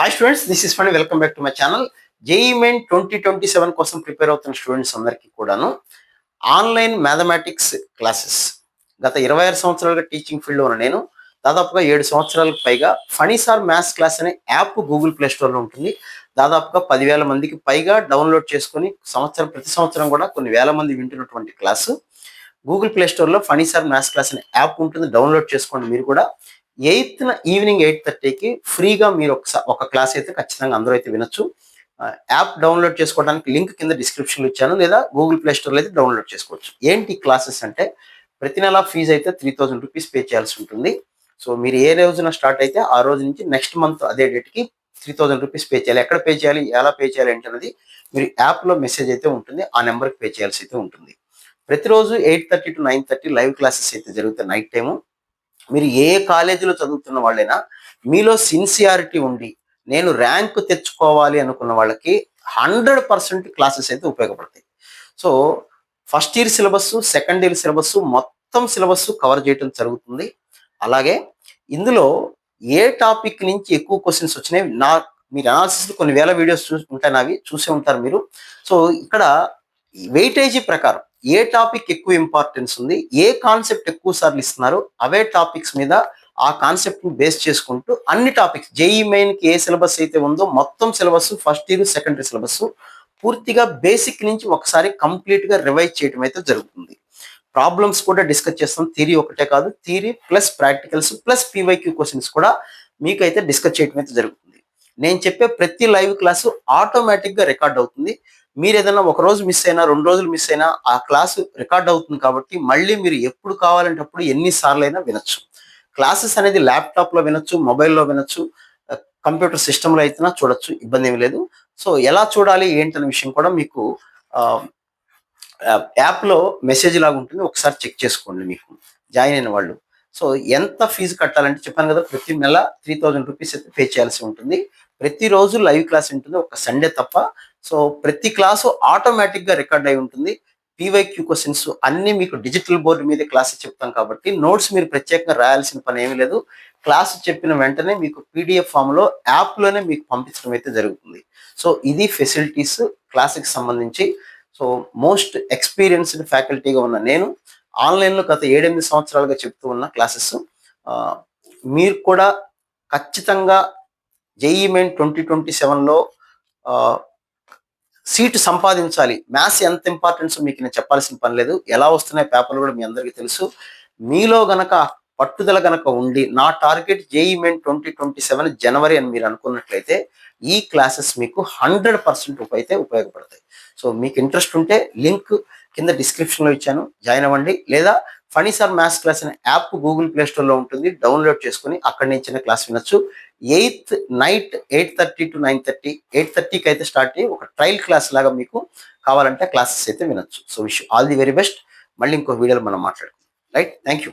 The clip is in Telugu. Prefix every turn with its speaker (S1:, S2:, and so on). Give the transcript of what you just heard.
S1: Hi students, this is fund. Welcome back to my channel. JEE main 2027 కోసం ప్రిపేర్ అవుతున్న స్టూడెంట్స్ అందరికీ కూడాను ఆన్లైన్ మ్యాథమెటిక్స్ క్లాసెస్. గత 26 సంవత్సరాలుగా టీచింగ్ ఫీల్డ్లో ఉన్న నేను దాదాపుగా 7 సంవత్సరాలకు పైగా ఫణిసార్ మ్యాథ్స్ క్లాస్ అనే యాప్ గూగుల్ ప్లే స్టోర్లో ఉంటుంది. దాదాపుగా 10,000 మందికి పైగా డౌన్లోడ్ చేసుకొని ప్రతి సంవత్సరం కూడా కొన్ని వేల మంది వింటున్నటువంటి క్లాసు. గూగుల్ ప్లే స్టోర్లో ఫణిసార్ మ్యాథ్స్ క్లాస్ అనే యాప్ ఉంటుంది, డౌన్లోడ్ చేసుకోండి. మీరు కూడా 8న ఈవినింగ్ 8:30కి ఫ్రీగా మీరు ఒక క్లాస్ అయితే ఖచ్చితంగా అందరూ అయితే వినొచ్చు. యాప్ డౌన్లోడ్ చేసుకోవడానికి లింక్ కింద డిస్క్రిప్షన్లో ఇచ్చాను, లేదా గూగుల్ ప్లే స్టోర్లో అయితే డౌన్లోడ్ చేసుకోవచ్చు. ఏంటి క్లాసెస్ అంటే, ప్రతి నెల ఫీజు అయితే 3000 రూపీస్ పే చేయాల్సి ఉంటుంది. సో మీరు ఏ రోజున స్టార్ట్ అయితే ఆ రోజు నుంచి నెక్స్ట్ మంత్ అదే డేట్కి 3000 రూపీస్ పే చేయాలి. ఎక్కడ పే చేయాలి, ఎలా పే చేయాలి ఏంటన్నది మీరు యాప్లో మెసేజ్ అయితే ఉంటుంది, ఆ నెంబర్కి పే చేయాల్సి అయితే ఉంటుంది. ప్రతిరోజు 8:30 to 9:30 లైవ్ క్లాసెస్ అయితే జరుగుతాయి నైట్ టైము. మీరు ఏ కాలేజీలో చదువుతున్న వాళ్ళైనా మీలో సిన్సియారిటీ ఉండి నేను ర్యాంక్ తెచ్చుకోవాలి అనుకున్న వాళ్ళకి 100% క్లాసెస్ అయితే ఉపయోగపడతాయి. So first year syllabus, second year syllabus, మొత్తం సిలబస్ కవర్ చేయడం జరుగుతుంది. అలాగే ఇందులో ఏ టాపిక్ నుంచి ఎక్కువ క్వశ్చన్స్ వచ్చినాయి, మీరు అనాలిసిస్ కొన్ని వేల వీడియోస్ ఉంటాయి, నావి చూసే ఉంటారు మీరు. సో ఇక్కడ వెయిటేజీ ప్రకారం ఏ టాపిక్ ఎక్కువ ఇంపార్టెన్స్ ఉంది, ఏ కాన్సెప్ట్ ఎక్కువ సార్లు ఇస్తున్నారు, అవే టాపిక్స్ మీద ఆ కాన్సెప్ట్ ని బేస్ చేసుకుంటూ అన్ని టాపిక్స్ జేఈ మెయిన్ కి ఏ సిలబస్ అయితే ఉందో మొత్తం syllabus, first year second year syllabus పూర్తిగా బేసిక్ నుంచి ఒకసారి కంప్లీట్ గా రివైజ్ చేయడం అయితే జరుగుతుంది. ప్రాబ్లమ్స్ కూడా డిస్కస్ చేస్తాం. థియరీ ఒకటే కాదు, theory plus practicals plus PYQ questions కూడా మీకు అయితే డిస్కస్ చేయడం అయితే జరుగుతుంది. నేను చెప్పే ప్రతి లైవ్ క్లాసు ఆటోమేటిక్ గా రికార్డ్ అవుతుంది. మీరు ఏదైనా ఒక రోజు మిస్ అయినా, 2 రోజులు మిస్ అయినా ఆ క్లాసు రికార్డ్ అవుతుంది కాబట్టి మళ్ళీ మీరు ఎప్పుడు కావాలంటే అప్పుడు ఎన్నిసార్లు అయినా వినొచ్చు. క్లాసెస్ అనేది ల్యాప్టాప్ లో వినొచ్చు, మొబైల్లో వినొచ్చు, కంప్యూటర్ సిస్టంలో అయితేనా చూడొచ్చు, ఇబ్బంది ఏమి లేదు. సో ఎలా చూడాలి ఏంటనే విషయం కూడా మీకు యాప్లో మెసేజ్ లాగా ఉంటుంది, ఒకసారి చెక్ చేసుకోండి మీకు జాయిన్ అయిన వాళ్ళు. సో ఎంత ఫీజు కట్టాలంటే చెప్పాను కదా, ప్రతి నెల 3000 రూపీస్ అయితే పే చేయాల్సి ఉంటుంది. ప్రతిరోజు లైవ్ క్లాస్ ఉంటుంది, ఒక సండే తప్ప. సో ప్రతి క్లాసు ఆటోమేటిక్గా రికార్డ్ అయి ఉంటుంది. పీవైక్యూ క్వశ్చన్స్ అన్నీ మీకు డిజిటల్ బోర్డు మీద క్లాస్ చెప్తాం కాబట్టి నోట్స్ మీరు ప్రత్యేకంగా రాయాల్సిన పని ఏమీ లేదు. క్లాస్ చెప్పిన వెంటనే మీకు పీడిఎఫ్ ఫామ్లో యాప్లోనే మీకు పంపించడం అయితే జరుగుతుంది. సో ఇది ఫెసిలిటీస్ క్లాస్కి సంబంధించి. సో మోస్ట్ ఎక్స్పీరియన్స్డ్ ఫ్యాకల్టీగా ఉన్న నేను ఆన్లైన్లో గత 7-8 సంవత్సరాలుగా చెప్తూ ఉన్న క్లాసెస్ మీరు కూడా ఖచ్చితంగా జేఈ మెయిన్ 2027లో సీటు సంపాదించాలి. మ్యాథ్స్ ఎంత ఇంపార్టెన్స్ మీకు నేను చెప్పాల్సిన పని లేదు, ఎలా వస్తున్నాయి పేపర్లు కూడా మీ అందరికీ తెలుసు. మీలో గనక పట్టుదల గనక ఉండి నా టార్గెట్ జేఈ మెయిన్ 2027 జనవరి అని మీరు అనుకున్నట్లయితే ఈ క్లాసెస్ మీకు 100% అయితే ఉపయోగపడతాయి. సో మీకు ఇంట్రెస్ట్ ఉంటే లింక్ కింద డిస్క్రిప్షన్లో ఇచ్చాను, జాయిన్ అవ్వండి. లేదా ఫణిసార్ మ్యాథ్స్ క్లాస్ అనే యాప్ గూగుల్ ప్లే స్టోర్లో ఉంటుంది, డౌన్లోడ్ చేసుకుని అక్కడి నుంచి క్లాస్ వినొచ్చు. 8th నైట్ 8:30 to 9:30, 8:30కి అయితే స్టార్ట్ అయ్యి ఒక ట్రయల్ క్లాస్ లాగా మీకు కావాలంటే క్లాసెస్ అయితే వినొచ్చు. So wish all the very best. మళ్ళీ ఇంకో వీడియోలో మనం మాట్లాడుకుందాం. Right, thank you.